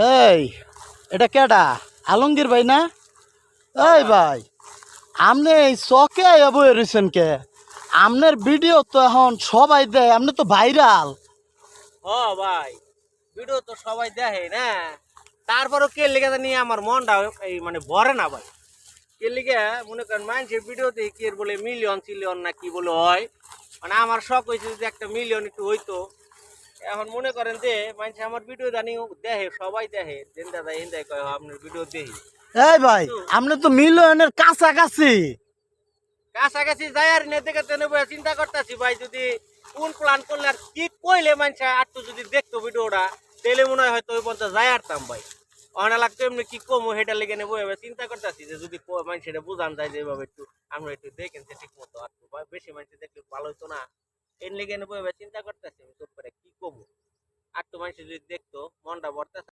এই এটা কেডা আলমগীর ভাই না? এই ভাই আপনি এই চকে বয়ে রয়েছেন কে? আপনার ভিডিও তো এখন সবাই দেয়, আপনি তো ভাইরাল। ও ভাই, ভিডিও তো সবাই দেখে না, তারপরও কে লিখে নিয়ে আমার মনটা এই মানে ভরে না ভাই। কে লিখে মনে করেন মানুষের ভিডিও দেখে কি বলে মিলিয়ন সিলিয়ন না কি বলে হয়, মানে আমার শখ হয়েছে যদি একটা মিলিয়ন একটু হইতো। এখন মনে করেন যে মানুষ আমার ভিডিও জানি দেখে, সবাই দেখে, দেন দাদা হিন্দাই কয় আপনার ভিডিও দেখি। এই ভাই আপনি তো মিলিয়নের কাছাকাছি। কাছাকাছি যাই আর নেতে দেখে নেবো চিন্তা করতেছি ভাই, যদি কোন প্ল্যান করলে আর কি কইলে মানুষ আর তো যদি দেখতো ভিডিওটা, তাহলে মনে হয় হয়তো ওই পর্যন্ত যাই আরতাম ভাই। অনা লাগতো এমনি কি কমো সেটা লেগে নেবো, এবার চিন্তা করতেছি যে যদি মানুষ সেটা বুঝান যায় যে এভাবে একটু আমরা একটু দেখেন যে ঠিক মতো আর বেশি মানুষ দেখলে ভালো হতো না, এর লেগে নেবো। এবার চিন্তা করতেছি আমি চুপ করে কি কমো, আর তো মানুষ যদি দেখতো মনটা ভরতেছে।